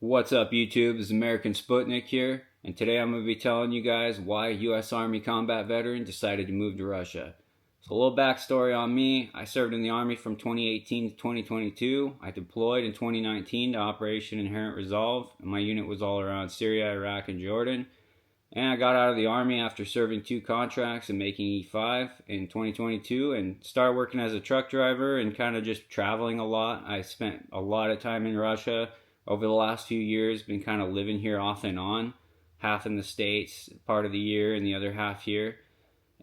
What's up, YouTube? This is American Sputnik here, and today I'm going to be telling you guys why a U.S. Army combat veteran decided to move to Russia. So a little backstory on me. I served in the Army from 2018 to 2022. I deployed in 2019 to Operation Inherent Resolve, and my unit was all around Syria, Iraq, and Jordan. And I got out of the Army after serving 2 contracts and making E5 in 2022 and started working as a truck driver and kind of just traveling a lot. I spent a lot of time in Russia over the last few years, been kind of living here off and on, half in the States, part of the year, and the other half here.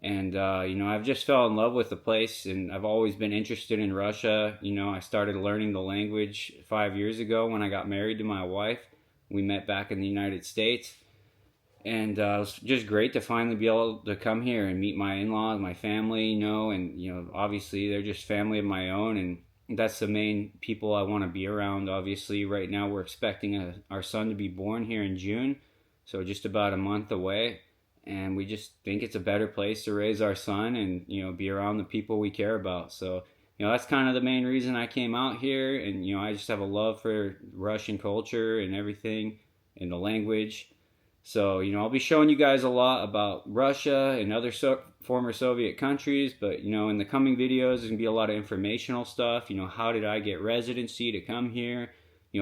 And, I've just fell in love with the place, and I've always been interested in Russia. I started learning the language 5 years ago when I got married to my wife. We met back in the United States. And it was just great to finally be able to come here and meet my in-laws, my family, and obviously they're just family of my own, and that's the main people I want to be around. Obviously, right now we're expecting our son to be born here in June, so just about a month away, and we just think it's a better place to raise our son and, be around the people we care about. So, that's kind of the main reason I came out here, and, I just have a love for Russian culture and everything and the language. So, I'll be showing you guys a lot about Russia and other former Soviet countries, but, in the coming videos, there's going to be a lot of informational stuff. How did I get residency to come here?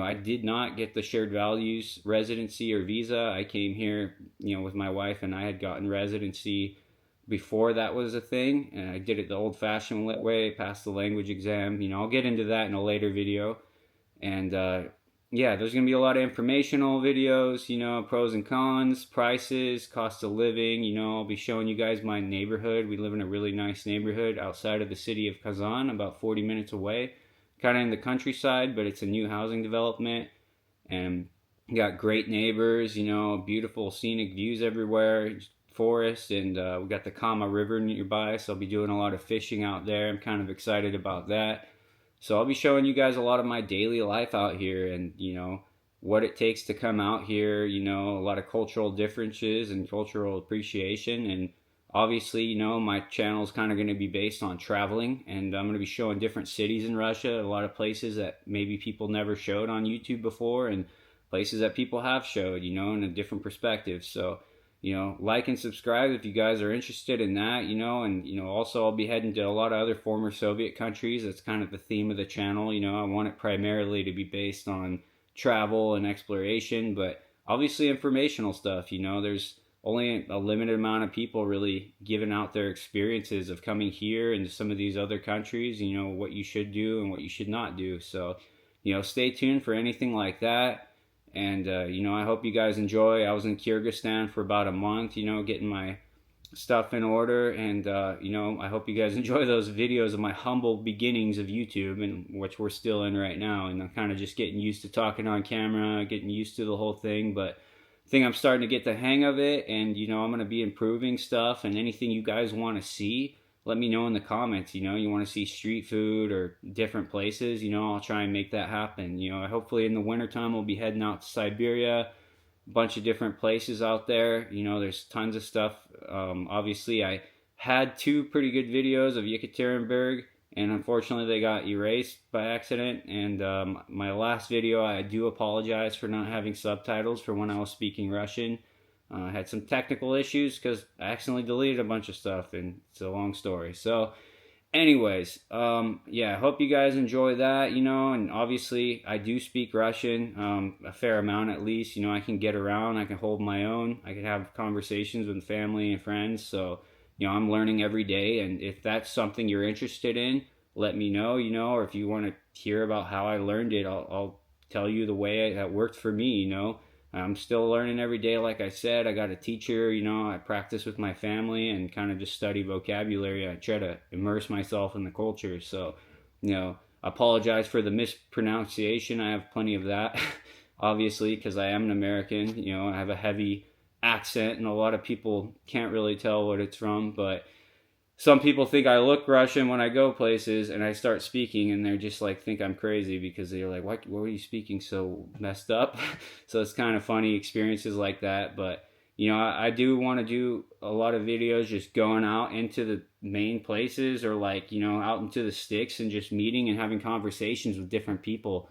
I did not get the shared values residency or visa. I came here, with my wife, and I had gotten residency before that was a thing, and I did it the old-fashioned way, passed the language exam. I'll get into that in a later video, and, yeah, there's going to be a lot of informational videos, pros and cons, prices, cost of living. I'll be showing you guys my neighborhood. We live in a really nice neighborhood outside of the city of Kazan, about 40 minutes away. Kind of in the countryside, but it's a new housing development. And we got great neighbors, beautiful scenic views everywhere, forest, and we got the Kama River nearby, so I'll be doing a lot of fishing out there. I'm kind of excited about that. So I'll be showing you guys a lot of my daily life out here and, what it takes to come out here, a lot of cultural differences and cultural appreciation. And obviously, my channel is kind of going to be based on traveling, and I'm going to be showing different cities in Russia, a lot of places that maybe people never showed on YouTube before and places that people have showed, in a different perspective. So, like and subscribe if you guys are interested in that, and, also I'll be heading to a lot of other former Soviet countries. That's kind of the theme of the channel. I want it primarily to be based on travel and exploration, but obviously informational stuff. There's only a limited amount of people really giving out their experiences of coming here and to some of these other countries, what you should do and what you should not do. So, stay tuned for anything like that. And, I hope you guys enjoy. I was in Kyrgyzstan for about a month, getting my stuff in order. And, I hope you guys enjoy those videos of my humble beginnings of YouTube, and which we're still in right now. And I'm kind of just getting used to talking on camera, getting used to the whole thing. But I think I'm starting to get the hang of it. And, I'm going to be improving stuff. And anything you guys want to see, let me know in the comments. You want to see street food or different places, I'll try and make that happen. Hopefully in the wintertime we'll be heading out to Siberia, a bunch of different places out there. There's tons of stuff. Obviously I had 2 pretty good videos of Yekaterinburg, and unfortunately they got erased by accident. And my last video, I do apologize for not having subtitles for when I was speaking Russian. I had some technical issues because I accidentally deleted a bunch of stuff, and it's a long story. So anyways, yeah, I hope you guys enjoy that, and obviously I do speak Russian, a fair amount at least. I can get around, I can hold my own, I can have conversations with family and friends. So, I'm learning every day, and if that's something you're interested in, let me know, or if you want to hear about how I learned it, I'll tell you the way that worked for me. I'm still learning every day. Like I said, I got a teacher, I practice with my family and kind of just study vocabulary. I try to immerse myself in the culture. So, apologize for the mispronunciation. I have plenty of that, obviously, because I am an American. I have a heavy accent, and a lot of people can't really tell what it's from, but some people think I look Russian when I go places and I start speaking, and they're just like, think I'm crazy because they're like, what are you speaking so messed up? So it's kind of funny experiences like that. But, I do want to do a lot of videos just going out into the main places, or out into the sticks and just meeting and having conversations with different people.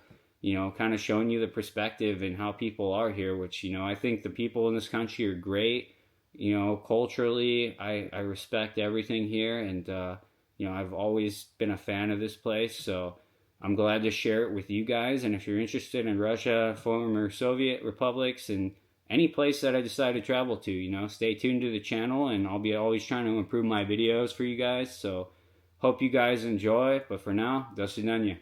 kind of showing you the perspective and how people are here, which, I think the people in this country are great. Culturally, I respect everything here, and, I've always been a fan of this place, so I'm glad to share it with you guys. And if you're interested in Russia, former Soviet republics, and any place that I decide to travel to, stay tuned to the channel, and I'll be always trying to improve my videos for you guys. So hope you guys enjoy, but for now, до свидания.